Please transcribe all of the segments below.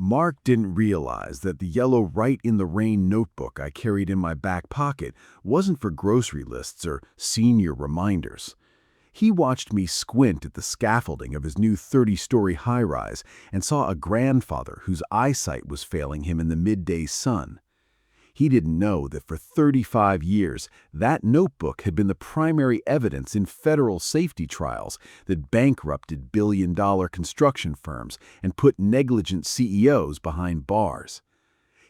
Mark didn't realize that the yellow Write in the Rain notebook I carried in my back pocket wasn't for grocery lists or senior reminders. He watched me squint at the scaffolding of his new 30-story high-rise and saw a grandfather whose eyesight was failing him in the midday sun. He didn't know that for 35 years, that notebook had been the primary evidence in federal safety trials that bankrupted billion-dollar construction firms and put negligent CEOs behind bars.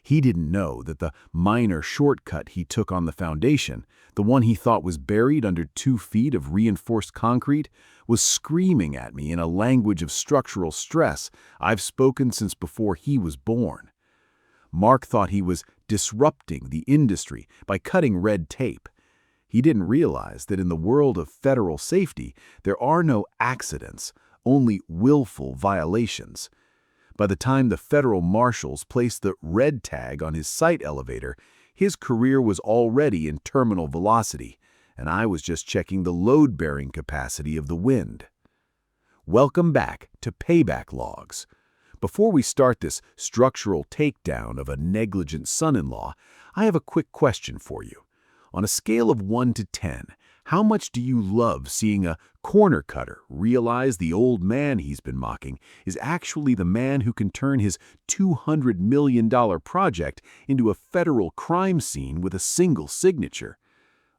He didn't know that the minor shortcut he took on the foundation, the one he thought was buried under 2 feet of reinforced concrete, was screaming at me in a language of structural stress I've spoken since before he was born. Mark thought he was disrupting the industry by cutting red tape. He didn't realize that in the world of federal safety, there are no accidents, only willful violations. By the time the federal marshals placed the red tag on his site elevator, his career was already in terminal velocity, and I was just checking the load-bearing capacity of the wind. Welcome back to Payback Logs. Before we start this structural takedown of a negligent son-in-law, I have a quick question for you. On a scale of 1 to 10, how much do you love seeing a corner cutter realize the old man he's been mocking is actually the man who can turn his $200 million project into a federal crime scene with a single signature?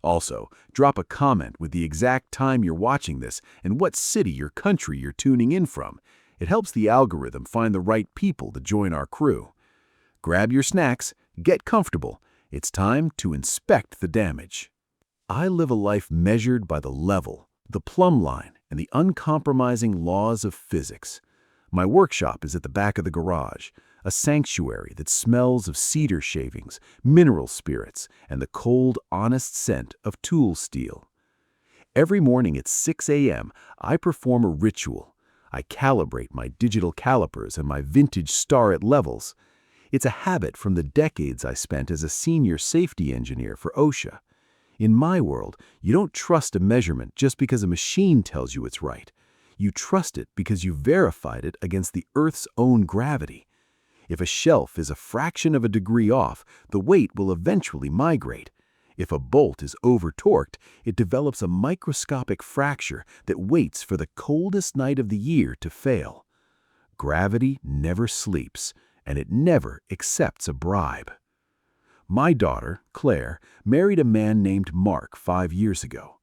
Also, drop a comment with the exact time you're watching this and what city or country you're tuning in from. It helps the algorithm find the right people to join our crew. Grab your snacks, get comfortable. It's time to inspect the damage. I live a life measured by the level, the plumb line, and the uncompromising laws of physics. My workshop is at the back of the garage, a sanctuary that smells of cedar shavings, mineral spirits, and the cold, honest scent of tool steel. Every morning at 6 a.m., I perform a ritual. I calibrate my digital calipers and my vintage Starrett levels. It's a habit from the decades I spent as a senior safety engineer for OSHA. In my world, you don't trust a measurement just because a machine tells you it's right. You trust it because you verified it against the Earth's own gravity. If a shelf is a fraction of a degree off, the weight will eventually migrate. If a bolt is over-torqued, it develops a microscopic fracture that waits for the coldest night of the year to fail. Gravity never sleeps, and it never accepts a bribe. My daughter, Claire, married a man named Mark 5 years ago.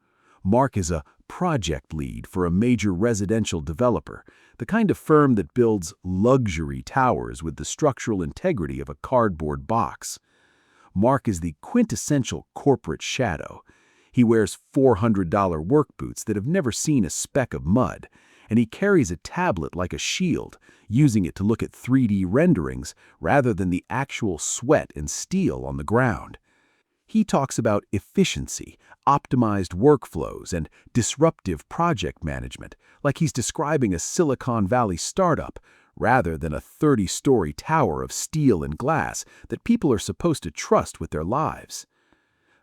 Mark is a project lead for a major residential developer, the kind of firm that builds luxury towers with the structural integrity of a cardboard box. Mark is the quintessential corporate shadow. He wears $400 work boots that have never seen a speck of mud, and he carries a tablet like a shield, using it to look at 3D renderings rather than the actual sweat and steel on the ground. He talks about efficiency, optimized workflows, and disruptive project management, like he's describing a Silicon Valley startup, rather than a 30-story tower of steel and glass that people are supposed to trust with their lives.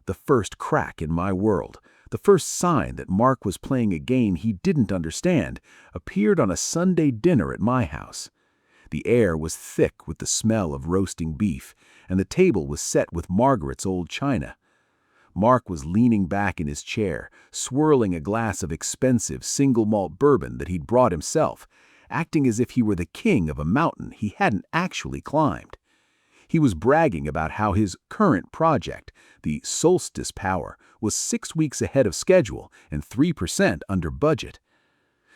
The first crack in my world, the first sign that Mark was playing a game he didn't understand, appeared on a Sunday dinner at my house. The air was thick with the smell of roasting beef, and the table was set with Margaret's old china. Mark was leaning back in his chair, swirling a glass of expensive single-malt bourbon that he'd brought himself, acting as if he were the king of a mountain he hadn't actually climbed. He was bragging about how his current project, the Solstice Power, was 6 weeks ahead of schedule and 3% under budget.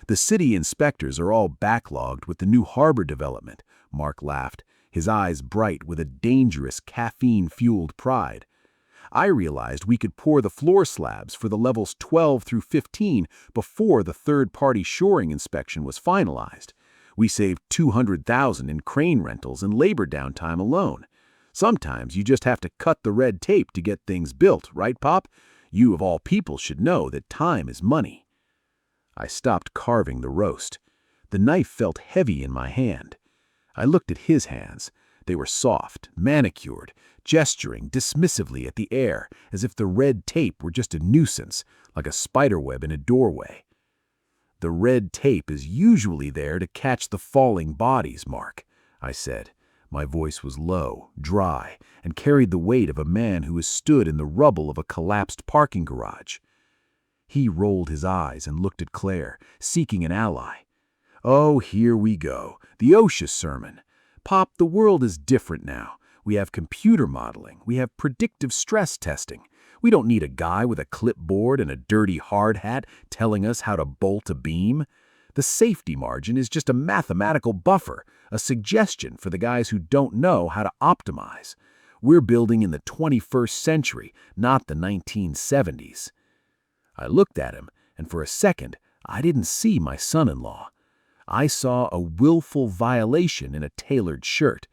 The city inspectors are all backlogged with the new harbor development, Mark laughed, his eyes bright with a dangerous caffeine-fueled pride. I realized we could pour the floor slabs for the levels 12 through 15 before the third-party shoring inspection was finalized. We saved $200,000 in crane rentals and labor downtime alone. Sometimes you just have to cut the red tape to get things built, right, Pop? You of all people should know that time is money. I stopped carving the roast. The knife felt heavy in my hand. I looked at his hands. They were soft, manicured, gesturing dismissively at the air as if the red tape were just a nuisance, like a spiderweb in a doorway. The red tape is usually there to catch the falling bodies, Mark, I said. My voice was low, dry, and carried the weight of a man who has stood in the rubble of a collapsed parking garage. He rolled his eyes and looked at Claire, seeking an ally. Oh, here we go. The OSHA sermon. Pop, the world is different now. We have computer modeling. We have predictive stress testing. We don't need a guy with a clipboard and a dirty hard hat telling us how to bolt a beam. The safety margin is just a mathematical buffer, a suggestion for the guys who don't know how to optimize. We're building in the 21st century, not the 1970s. I looked at him, and for a second, I didn't see my son-in-law. I saw a willful violation in a tailored shirt.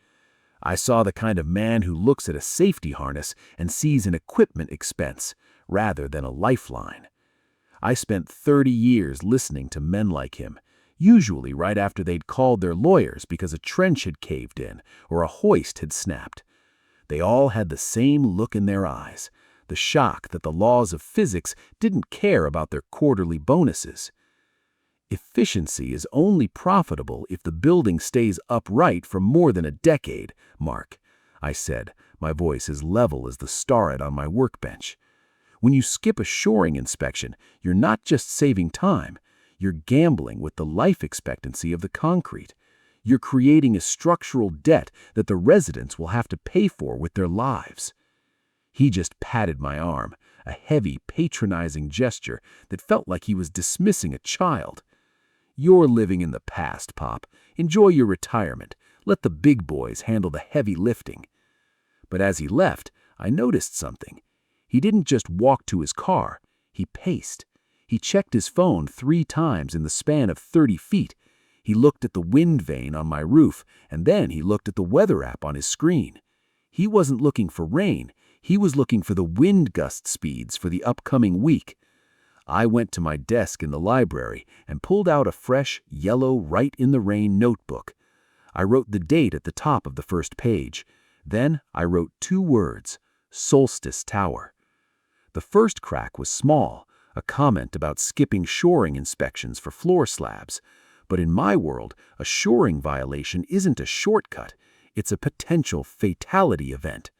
I saw the kind of man who looks at a safety harness and sees an equipment expense rather than a lifeline. I spent 30 years listening to men like him, usually right after they'd called their lawyers because a trench had caved in or a hoist had snapped. They all had the same look in their eyes, the shock that the laws of physics didn't care about their quarterly bonuses. Efficiency is only profitable if the building stays upright for more than a decade, Mark, I said, my voice as level as the starret on my workbench. When you skip a shoring inspection, you're not just saving time, you're gambling with the life expectancy of the concrete. You're creating a structural debt that the residents will have to pay for with their lives. He just patted my arm, a heavy, patronizing gesture that felt like he was dismissing a child. You're living in the past, Pop. Enjoy your retirement. Let the big boys handle the heavy lifting. But as he left, I noticed something. He didn't just walk to his car, he paced. He checked his phone 3 times in the span of 30 feet. He looked at the wind vane on my roof, and then he looked at the weather app on his screen. He wasn't looking for rain, he was looking for the wind gust speeds for the upcoming week. I went to my desk in the library and pulled out a fresh, yellow, write-in-the-rain notebook. I wrote the date at the top of the first page. Then I wrote 2 words, Solstice Tower. The first crack was small, a comment about skipping shoring inspections for floor slabs. But in my world, a shoring violation isn't a shortcut, it's a potential fatality event.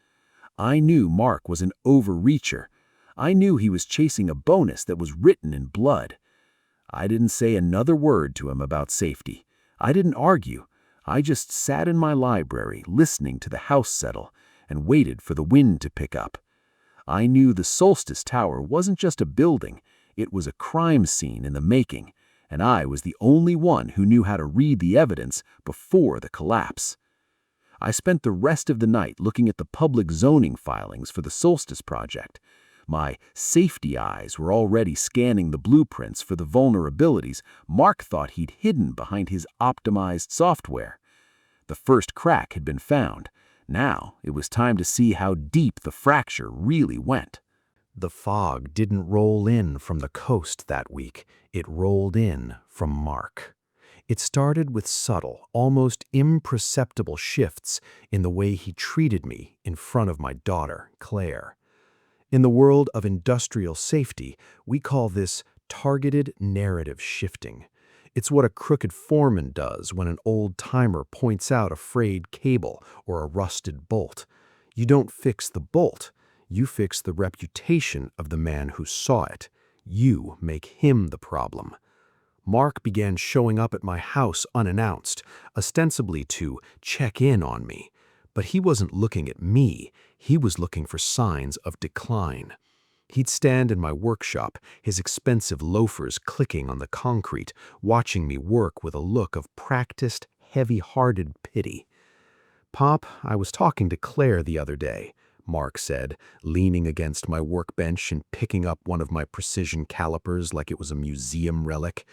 I knew Mark was an overreacher. I knew he was chasing a bonus that was written in blood. I didn't say another word to him about safety. I didn't argue. I just sat in my library listening to the house settle and waited for the wind to pick up. I knew the Solstice Tower wasn't just a building, it was a crime scene in the making, and I was the only one who knew how to read the evidence before the collapse. I spent the rest of the night looking at the public zoning filings for the Solstice project. My safety eyes were already scanning the blueprints for the vulnerabilities Mark thought he'd hidden behind his optimized software. The first crack had been found. Now it was time to see how deep the fracture really went. The fog didn't roll in from the coast that week. It rolled in from Mark. It started with subtle, almost imperceptible shifts in the way he treated me in front of my daughter, Claire. In the world of industrial safety, we call this targeted narrative shifting. It's what a crooked foreman does when an old-timer points out a frayed cable or a rusted bolt. You don't fix the bolt. You fix the reputation of the man who saw it. You make him the problem. Mark began showing up at my house unannounced, ostensibly to check in on me. But he wasn't looking at me. He was looking for signs of decline. He'd stand in my workshop, his expensive loafers clicking on the concrete, watching me work with a look of practiced, heavy-hearted pity. "Pop, I was talking to Claire the other day," Mark said, leaning against my workbench and picking up one of my precision calipers like it was a museum relic.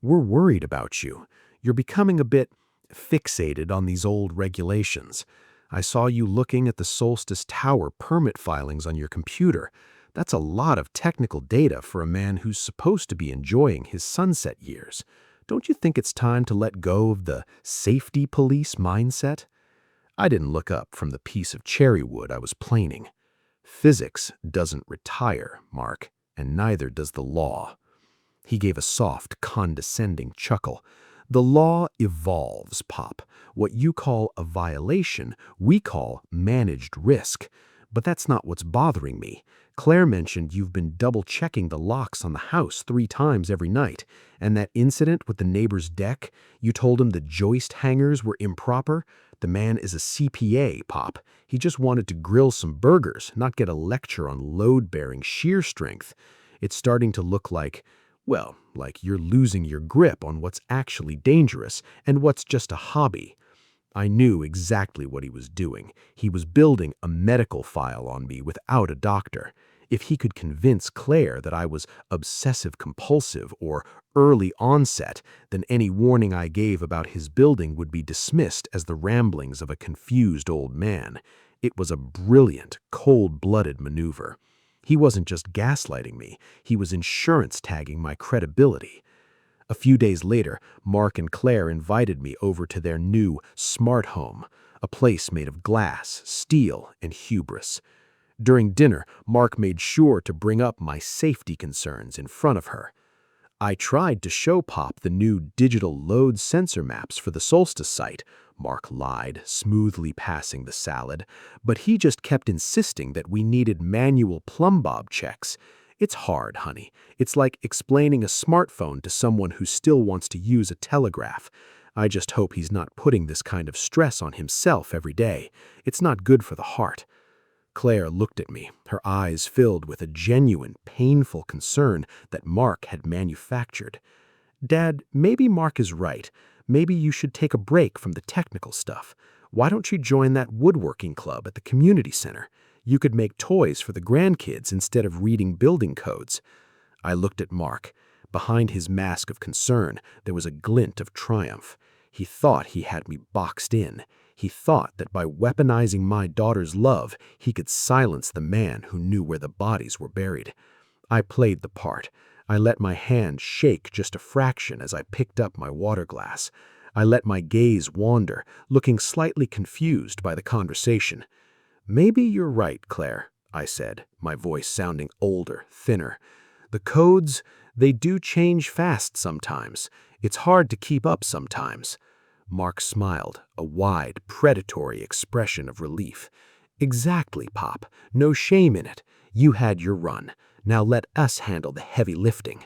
"We're worried about you. You're becoming a bit fixated on these old regulations. I saw you looking at the Solstice Tower permit filings on your computer. That's a lot of technical data for a man who's supposed to be enjoying his sunset years. Don't you think it's time to let go of the safety police mindset?" I didn't look up from the piece of cherry wood I was planing. "Physics doesn't retire, Mark, and neither does the law." He gave a soft, condescending chuckle. The law evolves, Pop. What you call a violation, we call managed risk. But that's not what's bothering me. Claire mentioned you've been double-checking the locks on the house 3 times every night, and that incident with the neighbor's deck, you told him the joist hangers were improper. The man is a CPA, Pop. He just wanted to grill some burgers, not get a lecture on load-bearing shear strength. It's starting to look like, well, like you're losing your grip on what's actually dangerous and what's just a hobby. I knew exactly what he was doing. He was building a medical file on me without a doctor. If he could convince Claire that I was obsessive-compulsive or early onset, then any warning I gave about his building would be dismissed as the ramblings of a confused old man. It was a brilliant, cold-blooded maneuver. He wasn't just gaslighting me, he was insurance tagging my credibility. A few days later, Mark and Claire invited me over to their new smart home, a place made of glass, steel, and hubris. During dinner, Mark made sure to bring up my safety concerns in front of her. I tried to show Pop the new digital load sensor maps for the Solstice site, Mark lied, smoothly passing the salad, but he just kept insisting that we needed manual plumb bob checks. It's hard, honey. It's like explaining a smartphone to someone who still wants to use a telegraph. I just hope he's not putting this kind of stress on himself every day. It's not good for the heart. Claire looked at me, her eyes filled with a genuine, painful concern that Mark had manufactured. Dad, maybe Mark is right. Maybe you should take a break from the technical stuff. Why don't you join that woodworking club at the community center? You could make toys for the grandkids instead of reading building codes. I looked at Mark. Behind his mask of concern, there was a glint of triumph. He thought he had me boxed in. He thought that by weaponizing my daughter's love, he could silence the man who knew where the bodies were buried. I played the part. I let my hand shake just a fraction as I picked up my water glass. I let my gaze wander, looking slightly confused by the conversation. "Maybe you're right, Claire," I said, my voice sounding older, thinner. "The codes, they do change fast sometimes. It's hard to keep up sometimes." Mark smiled, a wide, predatory expression of relief. "Exactly, Pop. No shame in it. You had your run. Now let us handle the heavy lifting."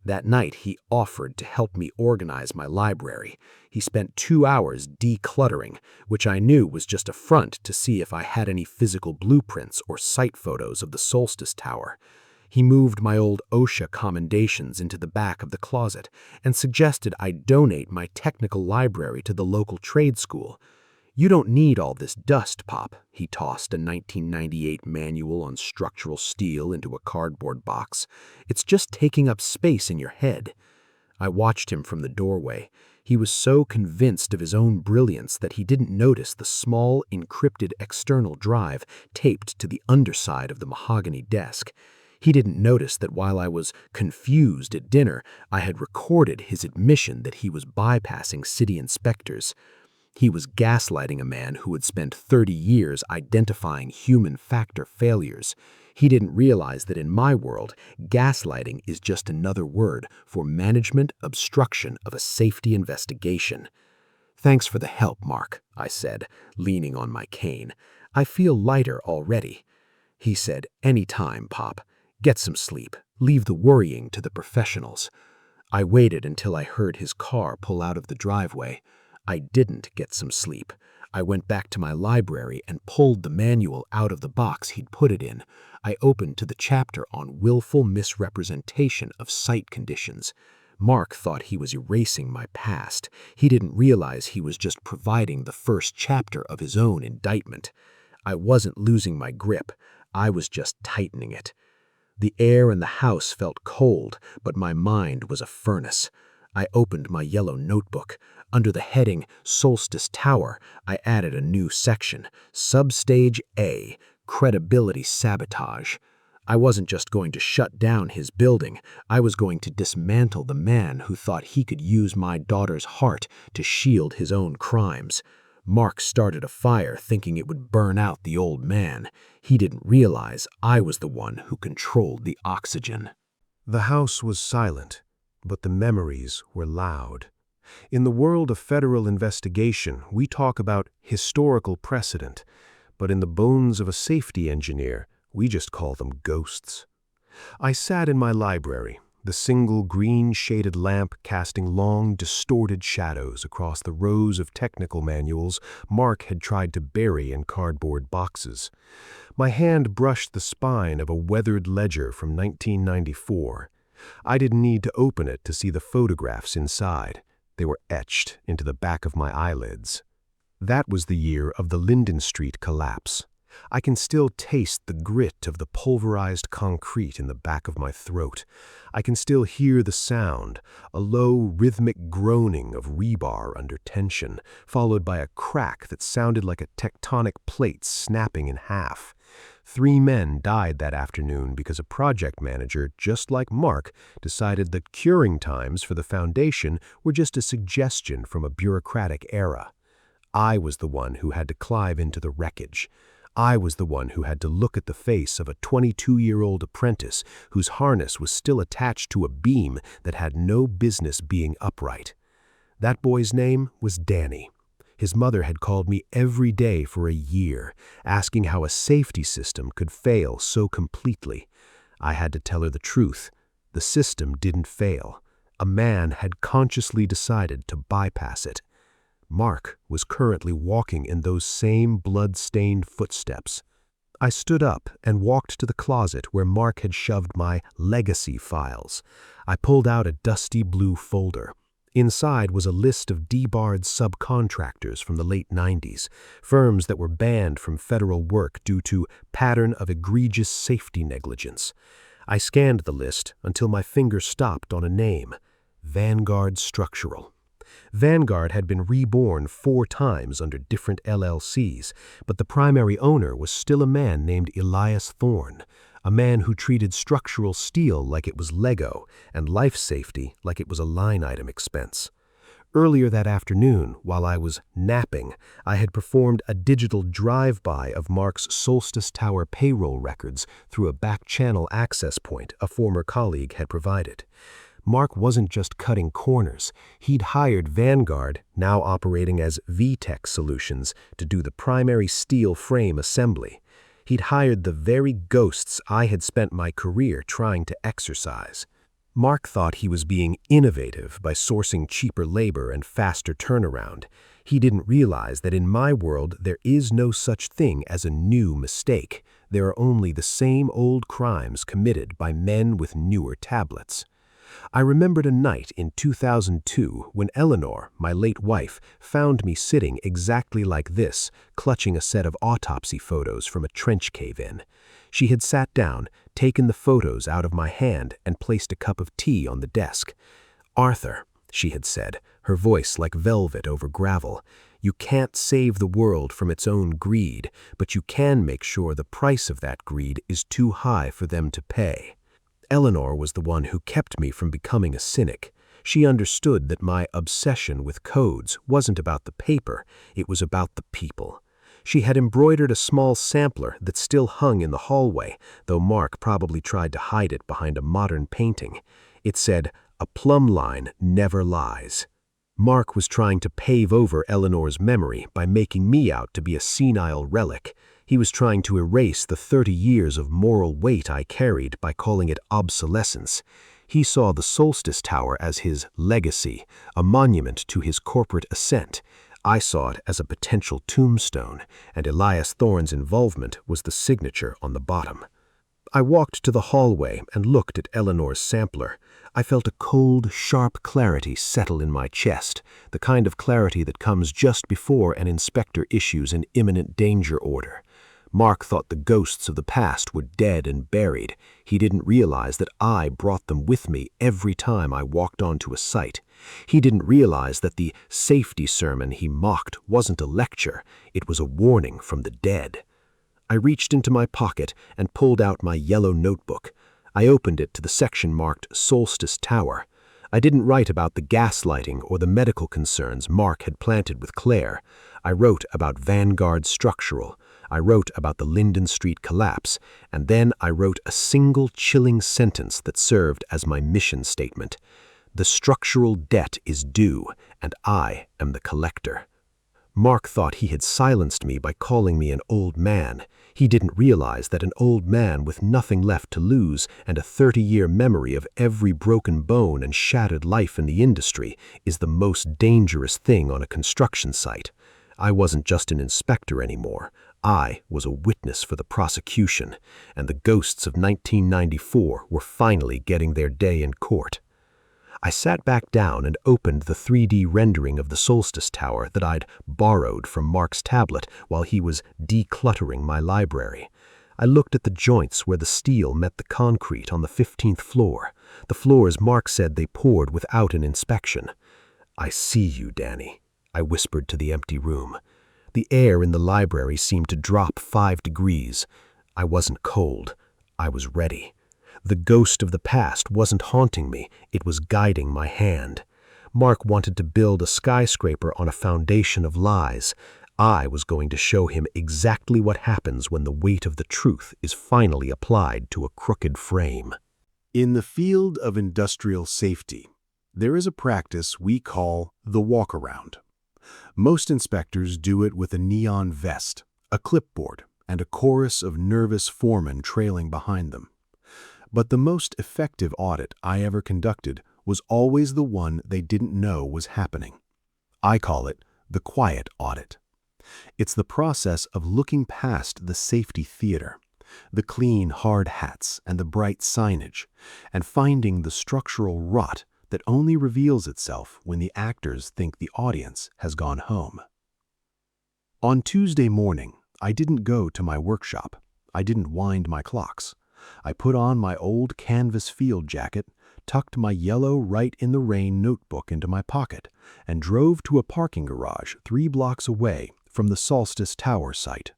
That night, he offered to help me organize my library. He spent 2 hours decluttering, which I knew was just a front to see if I had any physical blueprints or site photos of the Solstice Tower. He moved my old OSHA commendations into the back of the closet and suggested I donate my technical library to the local trade school. "You don't need all this dust, Pop." He tossed a 1998 manual on structural steel into a cardboard box. "It's just taking up space in your head." I watched him from the doorway. He was so convinced of his own brilliance that he didn't notice the small, encrypted external drive taped to the underside of the mahogany desk. He didn't notice that while I was confused at dinner, I had recorded his admission that he was bypassing city inspectors. He was gaslighting a man who had spent 30 years identifying human factor failures. He didn't realize that in my world, gaslighting is just another word for management obstruction of a safety investigation. "Thanks for the help, Mark," I said, leaning on my cane. "I feel lighter already." He said, "Any time, Pop. Get some sleep. Leave the worrying to the professionals." I waited until I heard his car pull out of the driveway. I didn't get some sleep. I went back to my library and pulled the manual out of the box he'd put it in. I opened to the chapter on willful misrepresentation of site conditions. Mark thought he was erasing my past. He didn't realize he was just providing the first chapter of his own indictment. I wasn't losing my grip. I was just tightening it. The air in the house felt cold, but my mind was a furnace. I opened my yellow notebook. Under the heading Solstice Tower, I added a new section, Substage A, Credibility Sabotage. I wasn't just going to shut down his building. I was going to dismantle the man who thought he could use my daughter's heart to shield his own crimes. Mark started a fire thinking it would burn out the old man. He didn't realize I was the one who controlled the oxygen. The house was silent, but the memories were loud. In the world of federal investigation, we talk about historical precedent, but in the bones of a safety engineer, we just call them ghosts. I sat in my library, the single green-shaded lamp casting long, distorted shadows across the rows of technical manuals Mark had tried to bury in cardboard boxes. My hand brushed the spine of a weathered ledger from 1994. I didn't need to open it to see the photographs inside. They were etched into the back of my eyelids. That was the year of the Linden Street collapse. I can still taste the grit of the pulverized concrete in the back of my throat. I can still hear the sound, a low, rhythmic groaning of rebar under tension, followed by a crack that sounded like a tectonic plate snapping in half. 3 men died that afternoon because a project manager, just like Mark, decided that curing times for the foundation were just a suggestion from a bureaucratic era. I was the one who had to climb into the wreckage. I was the one who had to look at the face of a 22-year-old apprentice whose harness was still attached to a beam that had no business being upright. That boy's name was Danny. His mother had called me every day for a year, asking how a safety system could fail so completely. I had to tell her the truth. The system didn't fail. A man had consciously decided to bypass it. Mark was currently walking in those same blood-stained footsteps. I stood up and walked to the closet where Mark had shoved my legacy files. I pulled out a dusty blue folder. Inside was a list of debarred subcontractors from the late 90s, firms that were banned from federal work due to pattern of egregious safety negligence. I scanned the list until my finger stopped on a name: Vanguard Structural. Vanguard had been reborn 4 times under different LLCs, but the primary owner was still a man named Elias Thorne, a man who treated structural steel like it was Lego and life safety like it was a line-item expense. Earlier that afternoon, while I was napping, I had performed a digital drive-by of Mark's Solstice Tower payroll records through a back-channel access point a former colleague had provided. Mark wasn't just cutting corners. He'd hired Vanguard, now operating as VTech Solutions, to do the primary steel frame assembly. He'd hired the very ghosts I had spent my career trying to exorcise. Mark thought he was being innovative by sourcing cheaper labor and faster turnaround. He didn't realize that in my world there is no such thing as a new mistake. There are only the same old crimes committed by men with newer tablets. I remembered a night in 2002 when Eleanor, my late wife, found me sitting exactly like this, clutching a set of autopsy photos from a trench cave-in. She had sat down, taken the photos out of my hand, and placed a cup of tea on the desk. "Arthur," she had said, her voice like velvet over gravel, "you can't save the world from its own greed, but you can make sure the price of that greed is too high for them to pay." Eleanor was the one who kept me from becoming a cynic. She understood that my obsession with codes wasn't about the paper, it was about the people. She had embroidered a small sampler that still hung in the hallway, though Mark probably tried to hide it behind a modern painting. It said, "A plumb line never lies." Mark was trying to pave over Eleanor's memory by making me out to be a senile relic. He was trying to erase the 30 years of moral weight I carried by calling it obsolescence. He saw the Solstice Tower as his legacy, a monument to his corporate ascent. I saw it as a potential tombstone, and Elias Thorne's involvement was the signature on the bottom. I walked to the hallway and looked at Eleanor's sampler. I felt a cold, sharp clarity settle in my chest, the kind of clarity that comes just before an inspector issues an imminent danger order. Mark thought the ghosts of the past were dead and buried. He didn't realize that I brought them with me every time I walked onto a site. He didn't realize that the safety sermon he mocked wasn't a lecture, it was a warning from the dead. I reached into my pocket and pulled out my yellow notebook. I opened it to the section marked Solstice Tower. I didn't write about the gaslighting or the medical concerns Mark had planted with Claire. I wrote about Vanguard Structural. I wrote about the Linden Street collapse, and then I wrote a single chilling sentence that served as my mission statement. The structural debt is due, and I am the collector. Mark thought he had silenced me by calling me an old man. He didn't realize that an old man with nothing left to lose and a 30-year memory of every broken bone and shattered life in the industry is the most dangerous thing on a construction site. I wasn't just an inspector anymore. I was a witness for the prosecution, and the ghosts of 1994 were finally getting their day in court. I sat back down and opened the 3D rendering of the Solstice Tower that I'd borrowed from Mark's tablet while he was decluttering my library. I looked at the joints where the steel met the concrete on the 15th floor, the floors Mark said they poured without an inspection. "I see you, Danny," I whispered to the empty room. The air in the library seemed to drop 5 degrees. I wasn't cold. I was ready. The ghost of the past wasn't haunting me, it was guiding my hand. Mark wanted to build a skyscraper on a foundation of lies. I was going to show him exactly what happens when the weight of the truth is finally applied to a crooked frame. In the field of industrial safety, there is a practice we call the walk-around. Most inspectors do it with a neon vest, a clipboard, and a chorus of nervous foremen trailing behind them. But the most effective audit I ever conducted was always the one they didn't know was happening. I call it the quiet audit. It's the process of looking past the safety theater, the clean, hard hats and the bright signage, and finding the structural rot that only reveals itself when the actors think the audience has gone home. On Tuesday morning, I didn't go to my workshop. I didn't wind my clocks. I put on my old canvas field jacket, tucked my yellow Write in the Rain notebook into my pocket, and drove to a parking garage 3 blocks away from the Solstice Tower site.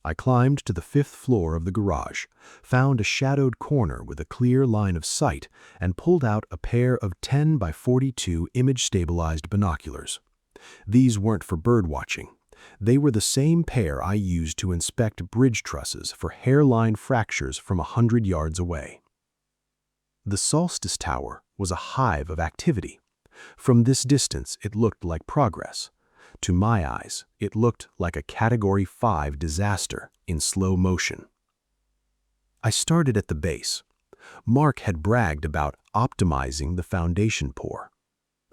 I climbed to the 5th floor of the garage, found a shadowed corner with a clear line of sight, and pulled out a pair of 10 by 42 image-stabilized binoculars. These weren't for birdwatching. They were the same pair I used to inspect bridge trusses for hairline fractures from 100 yards away. The Solstice Tower was a hive of activity. From this distance, it looked like progress. To my eyes, it looked like a Category 5 disaster in slow motion. I started at the base. Mark had bragged about optimizing the foundation pour.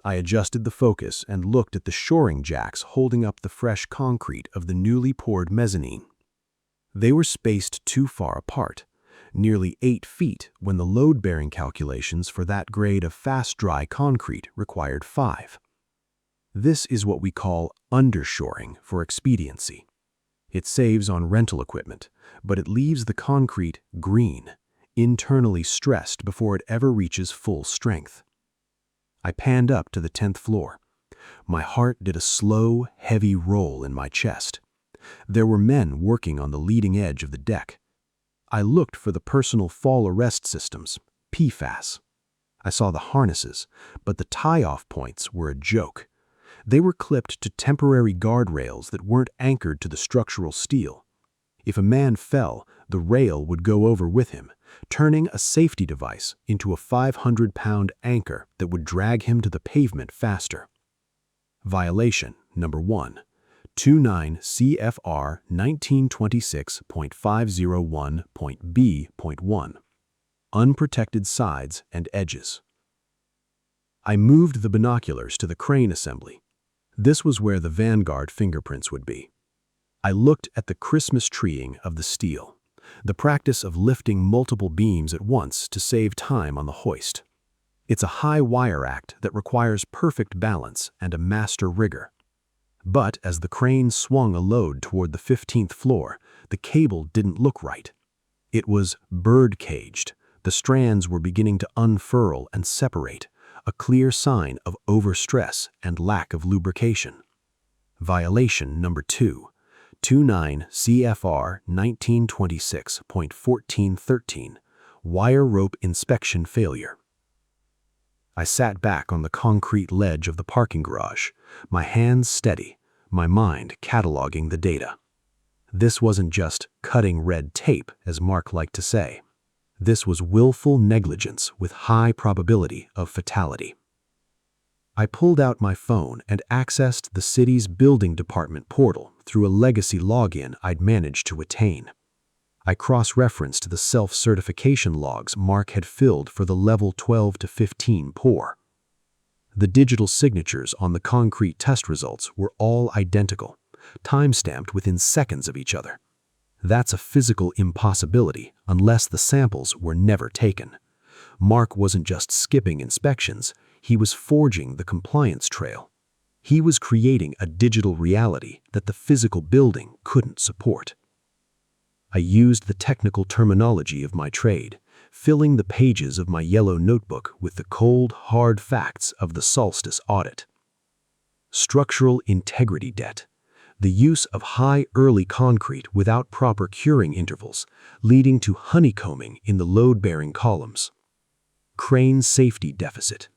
I adjusted the focus and looked at the shoring jacks holding up the fresh concrete of the newly poured mezzanine. They were spaced too far apart, nearly 8 feet when the load-bearing calculations for that grade of fast-dry concrete required 5. This is what we call undershoring for expediency. It saves on rental equipment, but it leaves the concrete green, internally stressed before it ever reaches full strength. I panned up to the 10th floor. My heart did a slow, heavy roll in my chest. There were men working on the leading edge of the deck. I looked for the personal fall arrest systems, PFAS. I saw the harnesses, but the tie-off points were a joke. They were clipped to temporary guardrails that weren't anchored to the structural steel. If a man fell, the rail would go over with him, turning a safety device into a 500-pound anchor that would drag him to the pavement faster. Violation number 1, 29 CFR 1926.501.B.1. Unprotected sides and edges. I moved the binoculars to the crane assembly. This was where the Vanguard fingerprints would be. I looked at the Christmas treeing of the steel, the practice of lifting multiple beams at once to save time on the hoist. It's a high wire act that requires perfect balance and a master rigger. But as the crane swung a load toward the 15th floor, the cable didn't look right. It was bird-caged. The strands were beginning to unfurl and separate, a clear sign of overstress and lack of lubrication. Violation number 2, 29 CFR 1926.1413, wire rope inspection failure. I sat back on the concrete ledge of the parking garage, my hands steady, my mind cataloging the data. This wasn't just cutting red tape, as Mark liked to say. This was willful negligence with high probability of fatality. I pulled out my phone and accessed the city's building department portal through a legacy login I'd managed to attain. I cross-referenced the self-certification logs Mark had filled for the level 12 to 15 pour. The digital signatures on the concrete test results were all identical, time-stamped within seconds of each other. That's a physical impossibility unless the samples were never taken. Mark wasn't just skipping inspections, he was forging the compliance trail. He was creating a digital reality that the physical building couldn't support. I used the technical terminology of my trade, filling the pages of my yellow notebook with the cold, hard facts of the solstice audit. Structural integrity debt. The use of high early concrete without proper curing intervals, leading to honeycombing in the load-bearing columns. Crane safety deficit.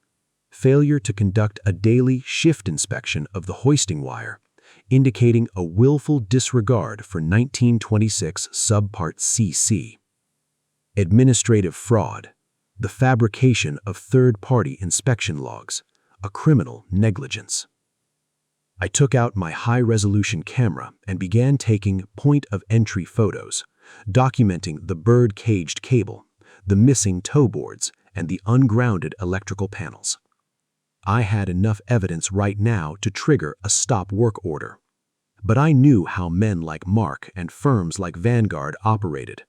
Failure to conduct a daily shift inspection of the hoisting wire, indicating a willful disregard for 1926 subpart CC. Administrative fraud. The fabrication of third-party inspection logs, a criminal negligence. I took out my high-resolution camera and began taking point-of-entry photos, documenting the bird-caged cable, the missing toe boards, and the ungrounded electrical panels. I had enough evidence right now to trigger a stop work order. But I knew how men like Mark and firms like Vanguard operated.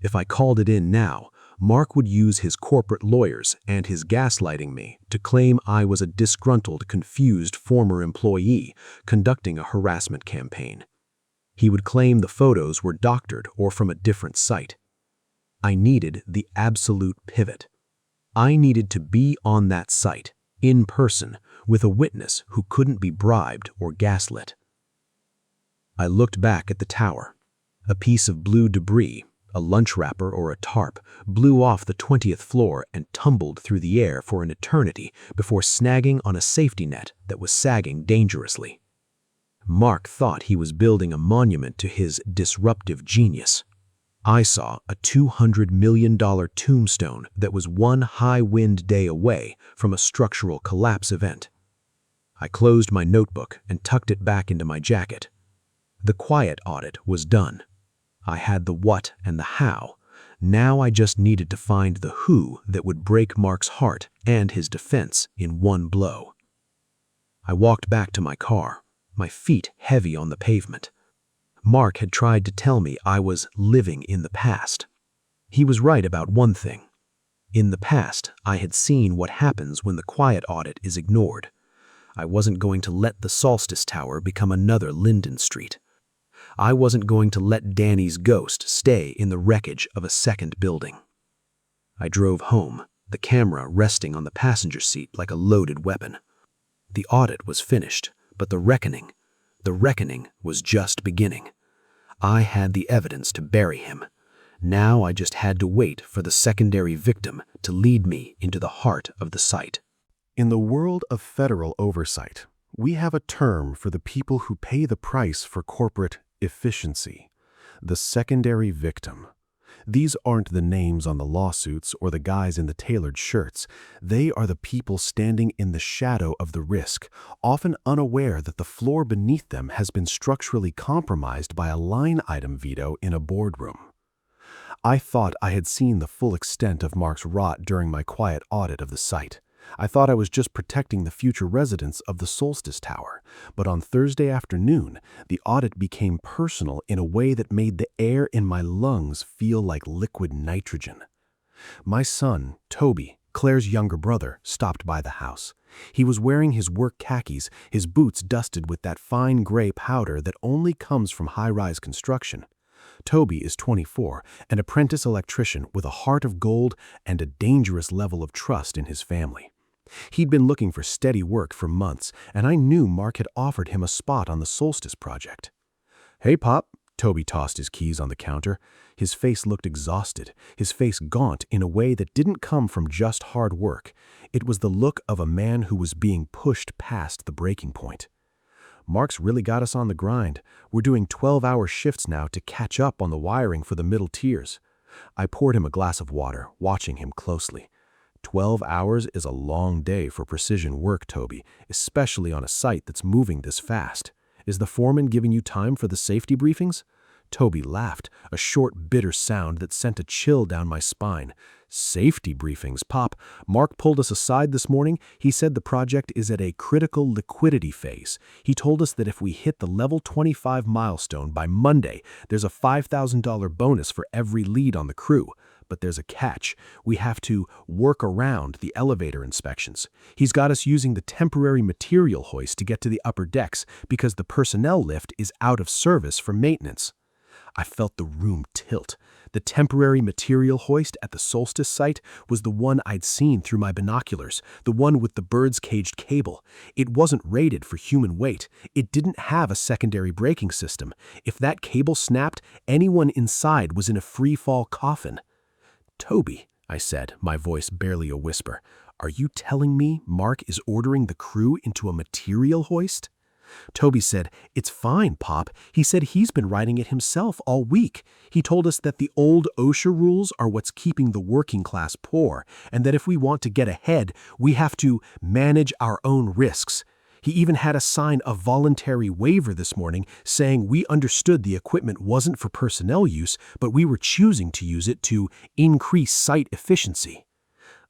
If I called it in now, Mark would use his corporate lawyers and his gaslighting me to claim I was a disgruntled, confused former employee conducting a harassment campaign. He would claim the photos were doctored or from a different site. I needed the absolute pivot. I needed to be on that site, in person, with a witness who couldn't be bribed or gaslit. I looked back at the tower. A piece of blue debris, a lunch wrapper or a tarp, blew off the 20th floor and tumbled through the air for an eternity before snagging on a safety net that was sagging dangerously. Mark thought he was building a monument to his disruptive genius. I saw a $200 million tombstone that was one high wind day away from a structural collapse event. I closed my notebook and tucked it back into my jacket. The quiet audit was done. I had the what and the how. Now I just needed to find the who that would break Mark's heart and his defense in one blow. I walked back to my car, my feet heavy on the pavement. Mark had tried to tell me I was living in the past. He was right about one thing. In the past, I had seen what happens when the quiet audit is ignored. I wasn't going to let the Solstice Tower become another Linden Street. I wasn't going to let Danny's ghost stay in the wreckage of a second building. I drove home, the camera resting on the passenger seat like a loaded weapon. The audit was finished, but the reckoning was just beginning. I had the evidence to bury him. Now I just had to wait for the secondary victim to lead me into the heart of the site. In the world of federal oversight, we have a term for the people who pay the price for corporate efficiency, the secondary victim. These aren't the names on the lawsuits or the guys in the tailored shirts. They are the people standing in the shadow of the risk, often unaware that the floor beneath them has been structurally compromised by a line item veto in a boardroom. I thought I had seen the full extent of Mark's rot during my quiet audit of the site. I thought I was just protecting the future residents of the Solstice Tower, but on Thursday afternoon, the audit became personal in a way that made the air in my lungs feel like liquid nitrogen. My son, Toby, Claire's younger brother, stopped by the house. He was wearing his work khakis, his boots dusted with that fine gray powder that only comes from high-rise construction. Toby is 24, an apprentice electrician with a heart of gold and a dangerous level of trust in his family. He'd been looking for steady work for months, and I knew Mark had offered him a spot on the Solstice project. "Hey, Pop," Toby tossed his keys on the counter. His face looked exhausted, his face gaunt in a way that didn't come from just hard work. It was the look of a man who was being pushed past the breaking point. "Mark's really got us on the grind. We're doing 12-hour shifts now to catch up on the wiring for the middle tiers." I poured him a glass of water, watching him closely. 12 hours is a long day for precision work, Toby, especially on a site that's moving this fast. Is the foreman giving you time for the safety briefings? Toby laughed, a short, bitter sound that sent a chill down my spine. Safety briefings, Pop. Mark pulled us aside this morning. He said the project is at a critical liquidity phase. He told us that if we hit the level 25 milestone by Monday, there's a $5,000 bonus for every lead on the crew. But there's a catch. We have to work around the elevator inspections. He's got us using the temporary material hoist to get to the upper decks because the personnel lift is out of service for maintenance. I felt the room tilt. The temporary material hoist at the Solstice site was the one I'd seen through my binoculars, the one with the bird's caged cable. It wasn't rated for human weight. It didn't have a secondary braking system. If that cable snapped, anyone inside was in a free-fall coffin. "Toby," I said, my voice barely a whisper, "are you telling me Mark is ordering the crew into a material hoist?" Toby said, "It's fine, Pop. He said he's been writing it himself all week. He told us that the old OSHA rules are what's keeping the working class poor, and that if we want to get ahead, we have to manage our own risks. He even had us sign a voluntary waiver this morning saying we understood the equipment wasn't for personnel use, but we were choosing to use it to increase site efficiency."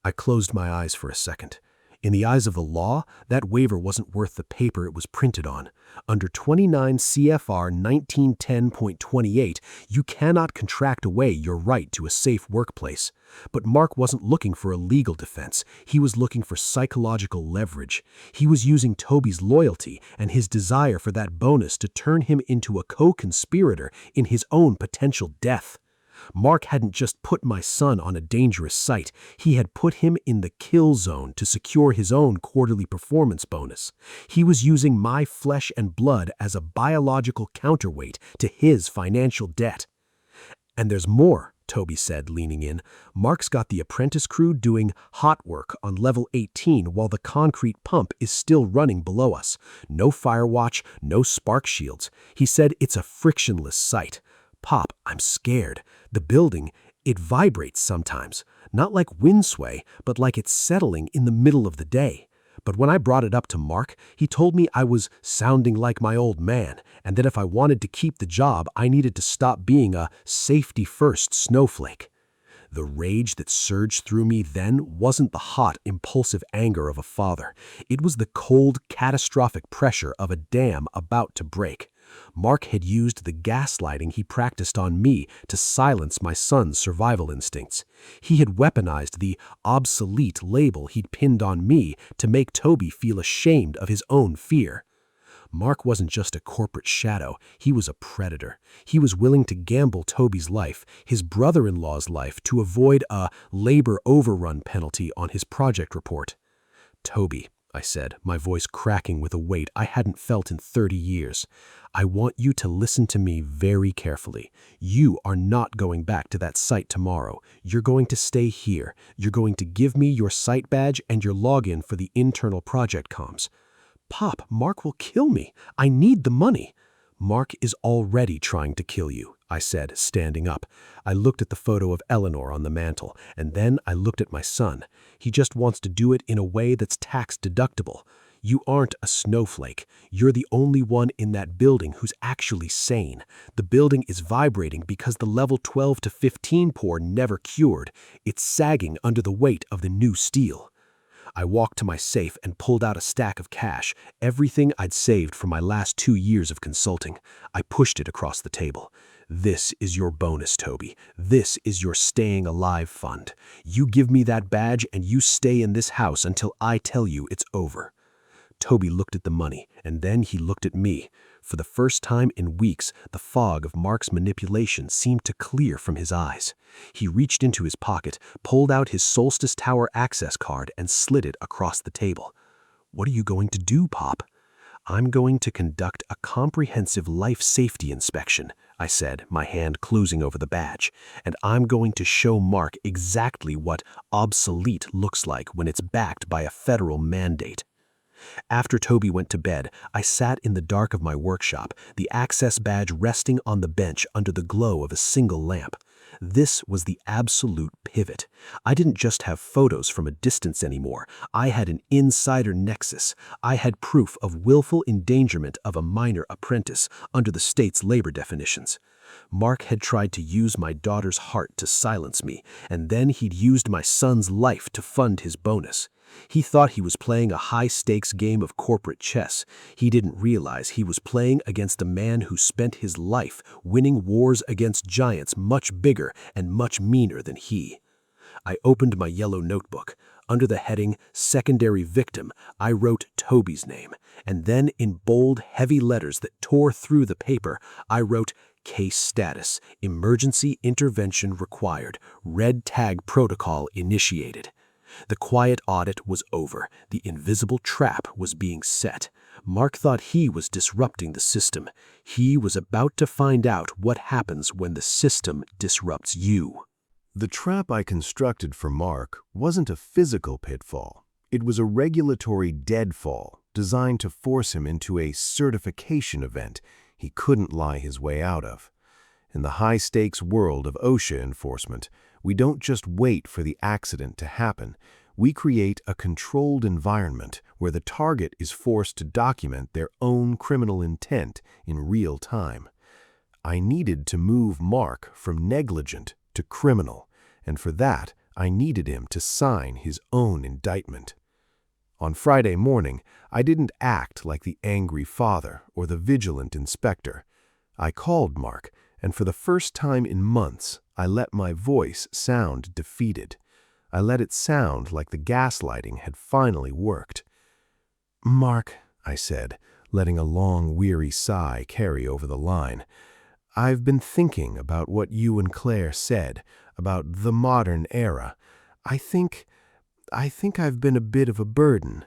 I closed my eyes for a second. In the eyes of the law, that waiver wasn't worth the paper it was printed on. Under 29 CFR 1910.28, you cannot contract away your right to a safe workplace. But Mark wasn't looking for a legal defense. He was looking for psychological leverage. He was using Toby's loyalty and his desire for that bonus to turn him into a co-conspirator in his own potential death. Mark hadn't just put my son on a dangerous site, he had put him in the kill zone to secure his own quarterly performance bonus. He was using my flesh and blood as a biological counterweight to his financial debt. "And there's more," Toby said, leaning in. "Mark's got the apprentice crew doing hot work on level 18 while the concrete pump is still running below us. No fire watch, no spark shields. He said it's a frictionless site. Pop, I'm scared. The building, it vibrates sometimes. Not like wind sway, but like it's settling in the middle of the day. But when I brought it up to Mark, he told me I was sounding like my old man, and that if I wanted to keep the job, I needed to stop being a safety-first snowflake." The rage that surged through me then wasn't the hot, impulsive anger of a father. It was the cold, catastrophic pressure of a dam about to break. Mark had used the gaslighting he practiced on me to silence my son's survival instincts. He had weaponized the obsolete label he'd pinned on me to make Toby feel ashamed of his own fear. Mark wasn't just a corporate shadow, he was a predator. He was willing to gamble Toby's life, his brother-in-law's life, to avoid a labor overrun penalty on his project report. "Toby," I said, my voice cracking with a weight I hadn't felt in 30 years. "I want you to listen to me very carefully. You are not going back to that site tomorrow. You're going to stay here. You're going to give me your site badge and your login for the internal project comms." "Pop, Mark will kill me. I need the money." "Mark is already trying to kill you," I said, standing up. I looked at the photo of Eleanor on the mantel, and then I looked at my son. He just wants to do it in a way that's tax deductible. You aren't a snowflake. You're the only one in that building who's actually sane. The building is vibrating because the level 12 to 15 pour never cured. It's sagging under the weight of the new steel. I walked to my safe and pulled out a stack of cash, everything I'd saved from my last 2 years of consulting. I pushed it across the table. "This is your bonus, Toby. This is your staying alive fund. You give me that badge and you stay in this house until I tell you it's over." Toby looked at the money, and then he looked at me. For the first time in weeks, the fog of Mark's manipulation seemed to clear from his eyes. He reached into his pocket, pulled out his Solstice Tower access card, and slid it across the table. "What are you going to do, Pop?" "I'm going to conduct a comprehensive life safety inspection," I said, my hand closing over the badge, "and I'm going to show Mark exactly what obsolete looks like when it's backed by a federal mandate." After Toby went to bed, I sat in the dark of my workshop, the access badge resting on the bench under the glow of a single lamp. This was the absolute pivot. I didn't just have photos from a distance anymore. I had an insider nexus. I had proof of willful endangerment of a minor apprentice under the state's labor definitions. Mark had tried to use my daughter's heart to silence me, and then he'd used my son's life to fund his bonus. He thought he was playing a high-stakes game of corporate chess. He didn't realize he was playing against a man who spent his life winning wars against giants much bigger and much meaner than he. I opened my yellow notebook. Under the heading Secondary Victim, I wrote Toby's name, and then in bold, heavy letters that tore through the paper, I wrote Case Status, Emergency Intervention Required, Red Tag Protocol Initiated. The quiet audit was over. The invisible trap was being set. Mark thought he was disrupting the system. He was about to find out what happens when the system disrupts you. The trap I constructed for Mark wasn't a physical pitfall. It was a regulatory deadfall designed to force him into a certification event he couldn't lie his way out of. In the high-stakes world of OSHA enforcement, we don't just wait for the accident to happen. We create a controlled environment where the target is forced to document their own criminal intent in real time. I needed to move Mark from negligent to criminal, and for that, I needed him to sign his own indictment. On Friday morning, I didn't act like the angry father or the vigilant inspector. I called Mark, and for the first time in months, I let my voice sound defeated. I let it sound like the gaslighting had finally worked. "Mark," I said, letting a long, weary sigh carry over the line, "I've been thinking about what you and Claire said about the modern era. I think I've been a bit of a burden.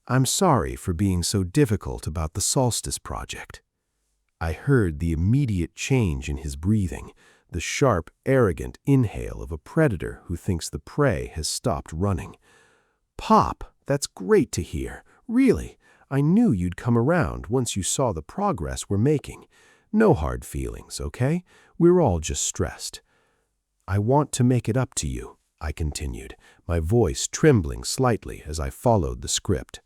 I'm sorry for being so difficult about the Solstice project." I heard the immediate change in his breathing, the sharp, arrogant inhale of a predator who thinks the prey has stopped running. "Pop, that's great to hear. Really, I knew you'd come around once you saw the progress we're making. No hard feelings, okay? We're all just stressed." "I want to make it up to you," I continued, my voice trembling slightly as I followed the script.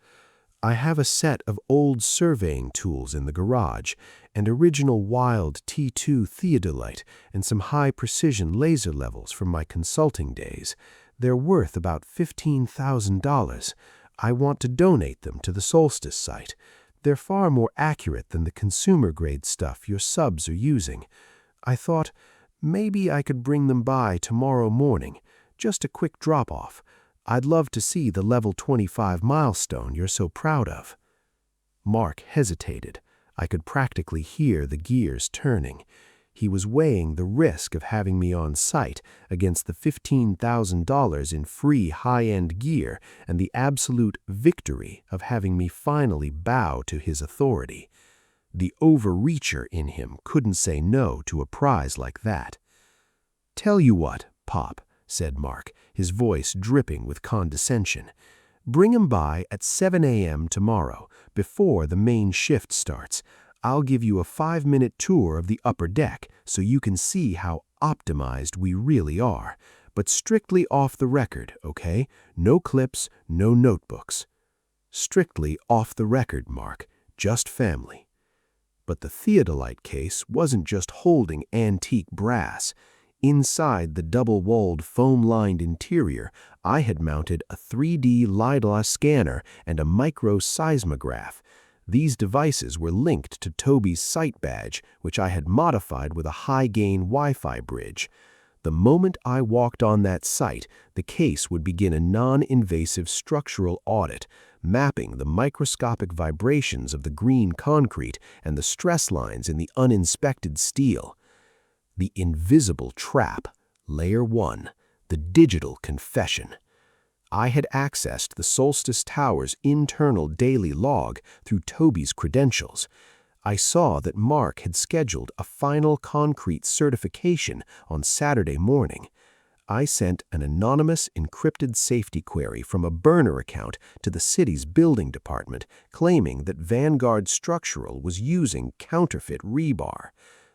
"I have a set of old surveying tools in the garage, and original wild T2 theodolite and some high-precision laser levels from my consulting days. They're worth about $15,000. I want to donate them to the Solstice site. They're far more accurate than the consumer-grade stuff your subs are using. I thought maybe I could bring them by tomorrow morning, just a quick drop-off. I'd love to see the level 25 milestone you're so proud of." Mark hesitated. I could practically hear the gears turning. He was weighing the risk of having me on site against the $15,000 in free high-end gear and the absolute victory of having me finally bow to his authority. The overreacher in him couldn't say no to a prize like that. "Tell you what, Pop," said Mark, his voice dripping with condescension. "Bring him by at 7 a.m. tomorrow, before the main shift starts. I'll give you a 5-minute tour of the upper deck so you can see how optimized we really are. But strictly off the record, okay? No clips, no notebooks." Strictly off the record, Mark. Just family. But the theodolite case wasn't just holding antique brass. Inside the double-walled, foam-lined interior, I had mounted a 3D LIDAR scanner and a micro-seismograph. These devices were linked to Toby's site badge, which I had modified with a high-gain Wi-Fi bridge. The moment I walked on that site, the case would begin a non-invasive structural audit, mapping the microscopic vibrations of the green concrete and the stress lines in the uninspected steel. The invisible trap, Layer 1, the digital confession. I had accessed the Solstice Tower's internal daily log through Toby's credentials. I saw that Mark had scheduled a final concrete certification on Saturday morning. I sent an anonymous encrypted safety query from a burner account to the city's building department claiming that Vanguard Structural was using counterfeit rebar.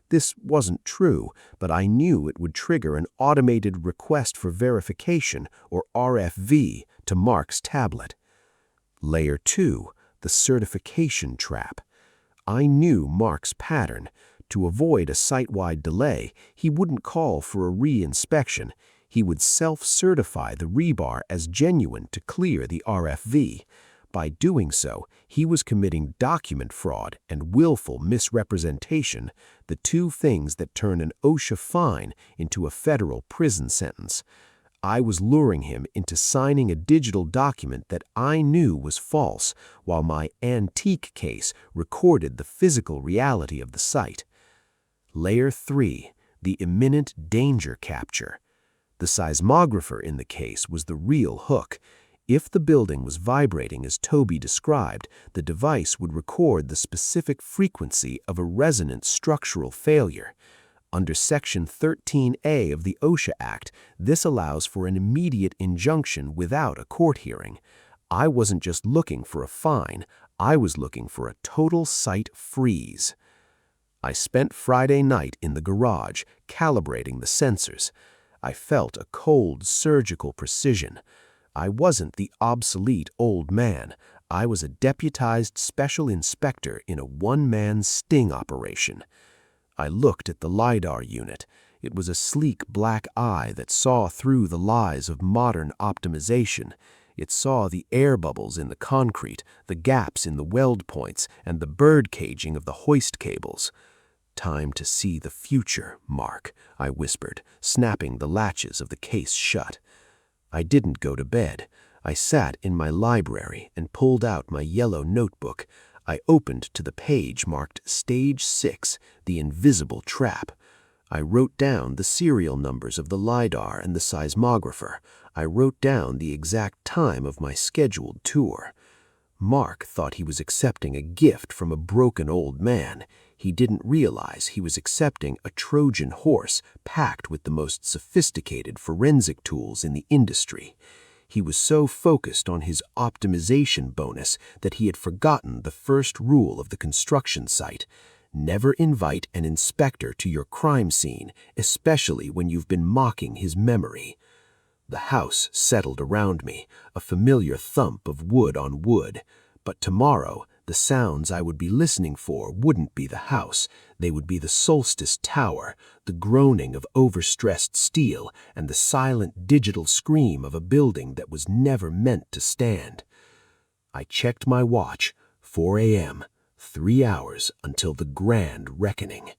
This wasn't true, but I knew it would trigger an automated request for verification, or RFV, to Mark's tablet. Layer 2, the certification trap. I knew Mark's pattern. To avoid a site-wide delay, he wouldn't call for a re-inspection. He would self-certify the rebar as genuine to clear the RFV. By doing so, he was committing document fraud and willful misrepresentation, the two things that turn an OSHA fine into a federal prison sentence. I was luring him into signing a digital document that I knew was false, while my antique case recorded the physical reality of the site. Layer 3, the imminent danger capture. The seismographer in the case was the real hook. If the building was vibrating as Toby described, the device would record the specific frequency of a resonant structural failure. Under Section 13A of the OSHA Act, this allows for an immediate injunction without a court hearing. I wasn't just looking for a fine, I was looking for a total site freeze. I spent Friday night in the garage, calibrating the sensors. I felt a cold, surgical precision. I wasn't the obsolete old man. I was a deputized special inspector in a one-man sting operation. I looked at the LIDAR unit. It was a sleek black eye that saw through the lies of modern optimization. It saw the air bubbles in the concrete, the gaps in the weld points, and the bird caging of the hoist cables. "Time to see the future, Mark," I whispered, snapping the latches of the case shut. I didn't go to bed. I sat in my library and pulled out my yellow notebook. I opened to the page marked Stage 6, the invisible trap. I wrote down the serial numbers of the LIDAR and the seismographer. I wrote down the exact time of my scheduled tour. Mark thought he was accepting a gift from a broken old man. He didn't realize he was accepting a Trojan horse packed with the most sophisticated forensic tools in the industry. He was so focused on his optimization bonus that he had forgotten the first rule of the construction site: never invite an inspector to your crime scene, especially when you've been mocking his memory. The house settled around me, a familiar thump of wood on wood. But tomorrow, the sounds I would be listening for wouldn't be the house. They would be the Solstice Tower, the groaning of overstressed steel, and the silent digital scream of a building that was never meant to stand. I checked my watch, 4 a.m., 3 hours until the grand reckoning.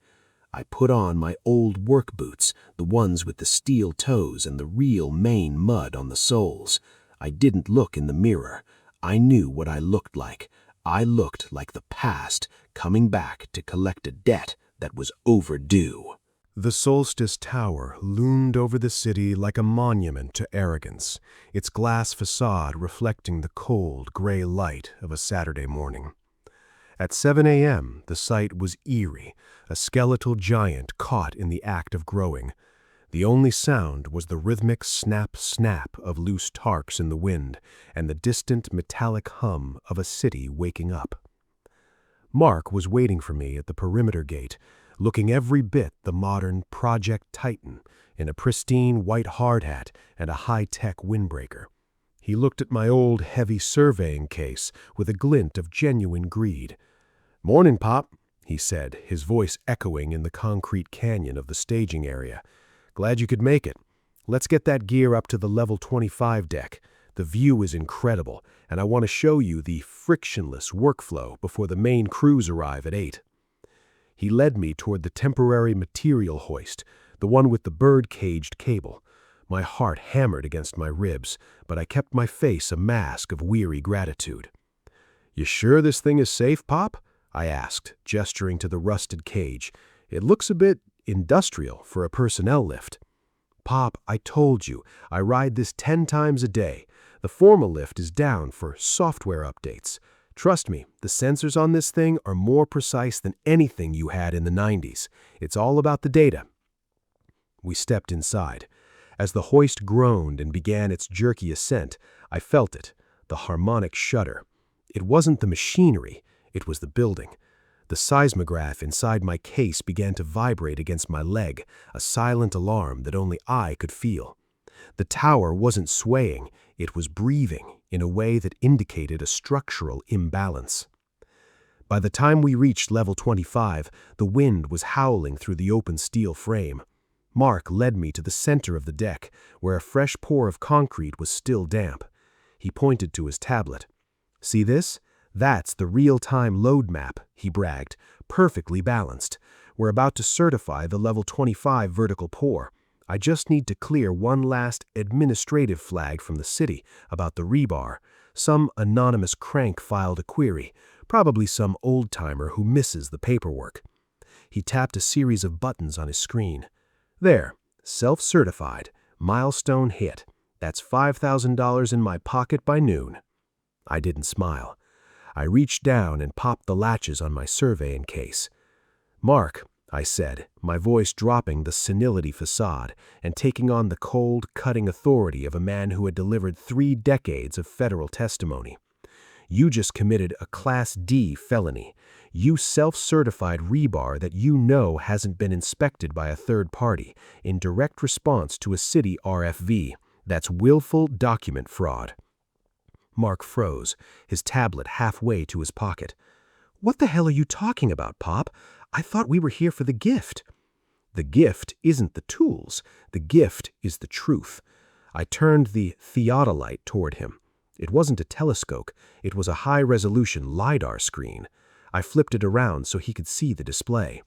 I put on my old work boots, the ones with the steel toes and the real Maine mud on the soles. I didn't look in the mirror. I knew what I looked like. I looked like the past, coming back to collect a debt that was overdue. The Solstice Tower loomed over the city like a monument to arrogance, its glass facade reflecting the cold, gray light of a Saturday morning. At 7 a.m., the site was eerie, a skeletal giant caught in the act of growing. The only sound was the rhythmic snap-snap of loose tarps in the wind and the distant metallic hum of a city waking up. Mark was waiting for me at the perimeter gate, looking every bit the modern Project Titan in a pristine white hard hat and a high-tech windbreaker. He looked at my old heavy surveying case with a glint of genuine greed. "Morning, Pop," he said, his voice echoing in the concrete canyon of the staging area. "Glad you could make it. Let's get that gear up to the level 25 deck. The view is incredible, and I want to show you the frictionless workflow before the main crews arrive at 8. He led me toward the temporary material hoist, the one with the bird-caged cable. My heart hammered against my ribs, but I kept my face a mask of weary gratitude. "You sure this thing is safe, Pop?" I asked, gesturing to the rusted cage. "It looks a bit industrial for a personnel lift." "Pop, I told you, I ride this 10 times a day. The formal lift is down for software updates. Trust me, the sensors on this thing are more precise than anything you had in the 90s. It's all about the data." We stepped inside. As the hoist groaned and began its jerky ascent, I felt it, the harmonic shudder. It wasn't the machinery, it was the building. The seismograph inside my case began to vibrate against my leg, a silent alarm that only I could feel. The tower wasn't swaying, it was breathing in a way that indicated a structural imbalance. By the time we reached level 25, the wind was howling through the open steel frame. Mark led me to the center of the deck, where a fresh pour of concrete was still damp. He pointed to his tablet. "See this? That's the real-time load map," he bragged, "perfectly balanced. We're about to certify the level 25 vertical pour. I just need to clear one last administrative flag from the city about the rebar. Some anonymous crank filed a query, probably some old-timer who misses the paperwork." He tapped a series of buttons on his screen. "There, self-certified, milestone hit. That's $5,000 in my pocket by noon." I didn't smile. I reached down and popped the latches on my surveying case. "Mark," I said, my voice dropping the senility facade and taking on the cold, cutting authority of a man who had delivered 3 decades of federal testimony. "You just committed a Class D felony. You self-certified rebar that you know hasn't been inspected by a third party in direct response to a city RFV. That's willful document fraud." Mark froze, his tablet halfway to his pocket. "What the hell are you talking about, Pop? I thought we were here for the gift." "The gift isn't the tools. The gift is the truth." I turned the theodolite toward him. It wasn't a telescope. It was a high-resolution LIDAR screen. I flipped it around so he could see the display.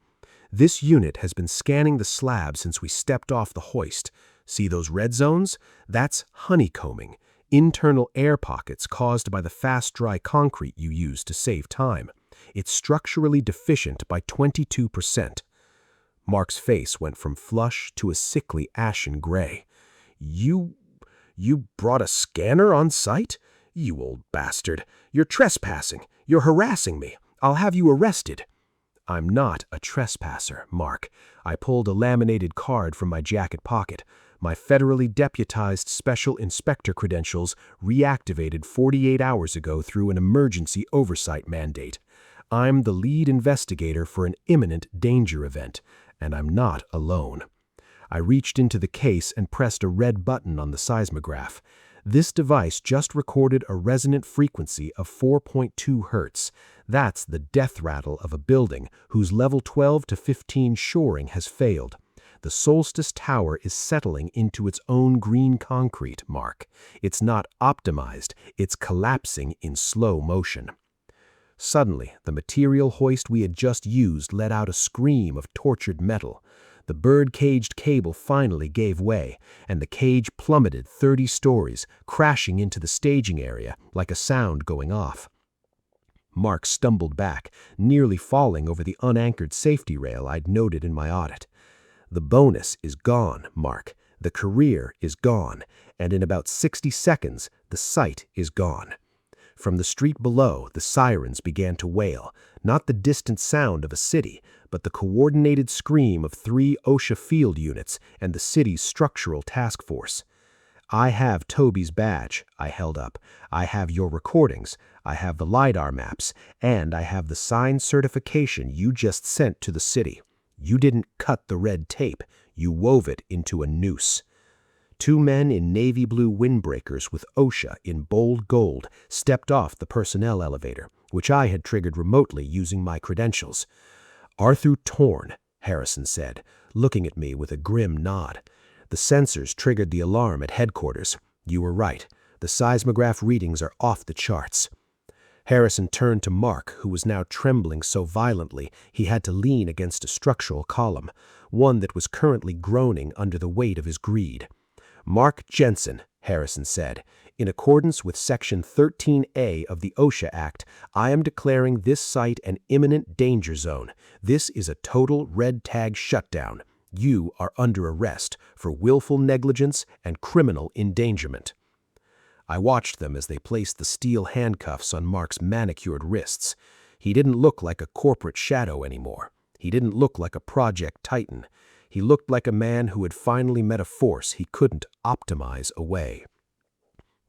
"This unit has been scanning the slab since we stepped off the hoist. See those red zones? That's honeycombing, internal air pockets caused by the fast-dry concrete you use to save time. It's structurally deficient by 22%. Mark's face went from flush to a sickly ashen gray. You brought a scanner on site? You old bastard. You're trespassing. You're harassing me. I'll have you arrested." "I'm not a trespasser, Mark." I pulled a laminated card from my jacket pocket. My federally deputized special inspector credentials reactivated 48 hours ago through an emergency oversight mandate. I'm the lead investigator for an imminent danger event, and I'm not alone. I reached into the case and pressed a red button on the seismograph. This device just recorded a resonant frequency of 4.2 Hz. That's the death rattle of a building whose level 12 to 15 shoring has failed. The Solstice Tower is settling into its own green concrete, Mark. It's not optimized, it's collapsing in slow motion. Suddenly, the material hoist we had just used let out a scream of tortured metal. The bird-caged cable finally gave way, and the cage plummeted 30 stories, crashing into the staging area like a sound going off. Mark stumbled back, nearly falling over the unanchored safety rail I'd noted in my audit. "The bonus is gone, Mark. The career is gone, and in about 60 seconds, the site is gone." From the street below, the sirens began to wail, not the distant sound of a city, but the coordinated scream of 3 OSHA field units and the city's structural task force. "I have Toby's badge," I held up. "I have your recordings. I have the LIDAR maps, and I have the signed certification you just sent to the city. You didn't cut the red tape. You wove it into a noose." 2 men in navy blue windbreakers with OSHA in bold gold stepped off the personnel elevator, which I had triggered remotely using my credentials. "Arthur Torn," Harrison said, looking at me with a grim nod. "The sensors triggered the alarm at headquarters. You were right. The seismograph readings are off the charts." Harrison turned to Mark, who was now trembling so violently he had to lean against a structural column, one that was currently groaning under the weight of his greed. "Mark Jensen," Harrison said, "in accordance with Section 13A of the OSHA Act, I am declaring this site an imminent danger zone. This is a total red tag shutdown. You are under arrest for willful negligence and criminal endangerment." I watched them as they placed the steel handcuffs on Mark's manicured wrists. He didn't look like a corporate shadow anymore. He didn't look like a project titan. He looked like a man who had finally met a force he couldn't optimize away.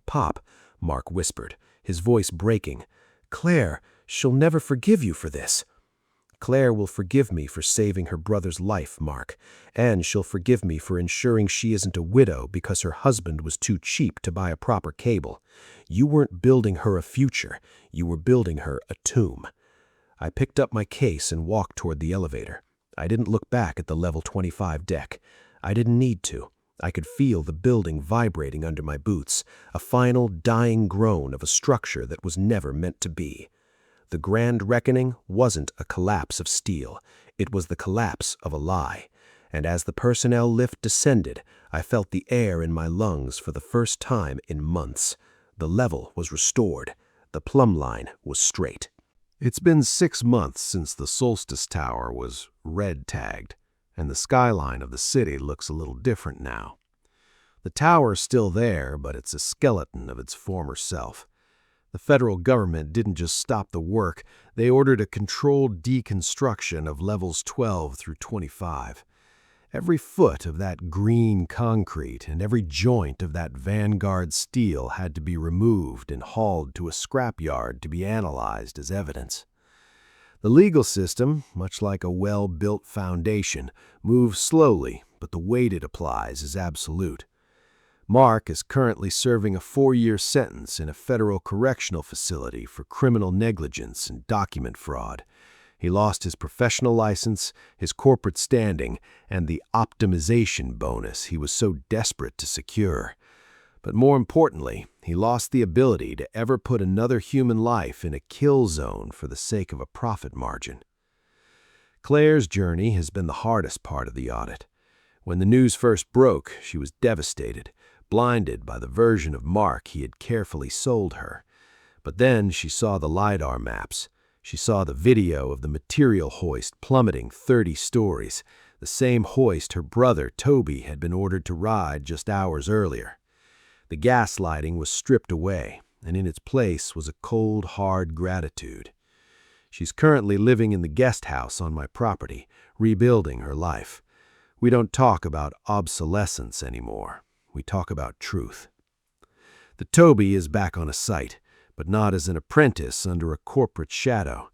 "Pop," Mark whispered, his voice breaking. "Claire, she'll never forgive you for this." "Claire will forgive me for saving her brother's life, Mark, and she'll forgive me for ensuring she isn't a widow because her husband was too cheap to buy a proper cable. You weren't building her a future, you were building her a tomb." I picked up my case and walked toward the elevator. I didn't look back at the level 25 deck. I didn't need to. I could feel the building vibrating under my boots, a final dying groan of a structure that was never meant to be. The grand reckoning wasn't a collapse of steel. It was the collapse of a lie. And as the personnel lift descended, I felt the air in my lungs for the first time in months. The level was restored. The plumb line was straight. It's been 6 months since the Solstice Tower was red-tagged, and the skyline of the city looks a little different now. The tower's still there, but it's a skeleton of its former self. The federal government didn't just stop the work, they ordered a controlled deconstruction of levels 12 through 25. Every foot of that green concrete and every joint of that vanguard steel had to be removed and hauled to a scrapyard to be analyzed as evidence. The legal system, much like a well-built foundation, moves slowly, but the weight it applies is absolute. Mark is currently serving a 4-year sentence in a federal correctional facility for criminal negligence and document fraud. He lost his professional license, his corporate standing, and the optimization bonus he was so desperate to secure. But more importantly, he lost the ability to ever put another human life in a kill zone for the sake of a profit margin. Claire's journey has been the hardest part of the audit. When the news first broke, she was devastated, blinded by the version of Mark he had carefully sold her. But then she saw the LIDAR maps. She saw the video of the material hoist plummeting 30 stories, the same hoist her brother Toby had been ordered to ride just hours earlier. The gaslighting was stripped away, and in its place was a cold, hard gratitude. She's currently living in the guest house on my property, rebuilding her life. We don't talk about obsolescence anymore. We talk about truth. The Toby is back on a site, but not as an apprentice under a corporate shadow.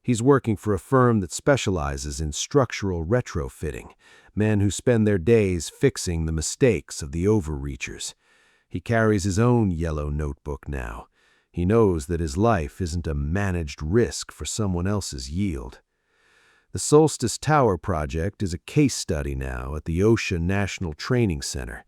He's working for a firm that specializes in structural retrofitting, men who spend their days fixing the mistakes of the overreachers. He carries his own yellow notebook now. He knows that his life isn't a managed risk for someone else's yield. The Solstice Tower project is a case study now at the OSHA National Training Center.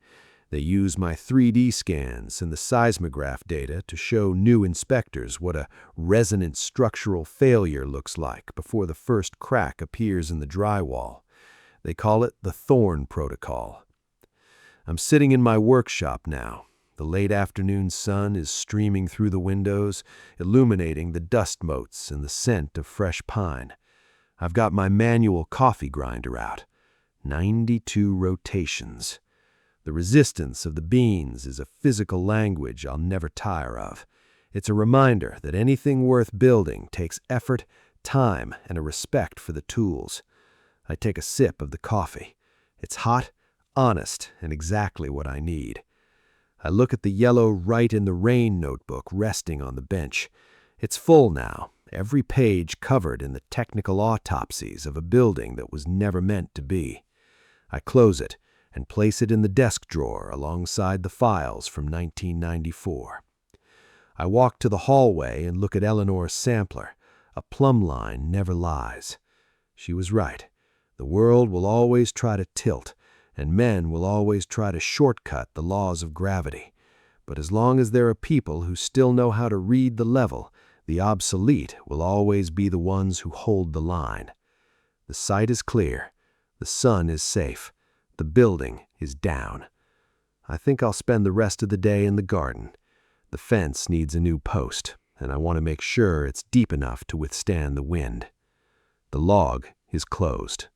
They use my 3D scans and the seismograph data to show new inspectors what a resonant structural failure looks like before the first crack appears in the drywall. They call it the Thorn Protocol. I'm sitting in my workshop now. The late afternoon sun is streaming through the windows, illuminating the dust motes and the scent of fresh pine. I've got my manual coffee grinder out. 92 rotations. The resistance of the beans is a physical language I'll never tire of. It's a reminder that anything worth building takes effort, time, and a respect for the tools. I take a sip of the coffee. It's hot, honest, and exactly what I need. I look at the yellow Write in the Rain notebook resting on the bench. It's full now, every page covered in the technical autopsies of a building that was never meant to be. I close it and place it in the desk drawer alongside the files from 1994. I walk to the hallway and look at Eleanor's sampler. A plumb line never lies. She was right. The world will always try to tilt, and men will always try to shortcut the laws of gravity. But as long as there are people who still know how to read the level, the obsolete will always be the ones who hold the line. The site is clear. The sun is safe. The building is down. I think I'll spend the rest of the day in the garden. The fence needs a new post, and I want to make sure it's deep enough to withstand the wind. The log is closed.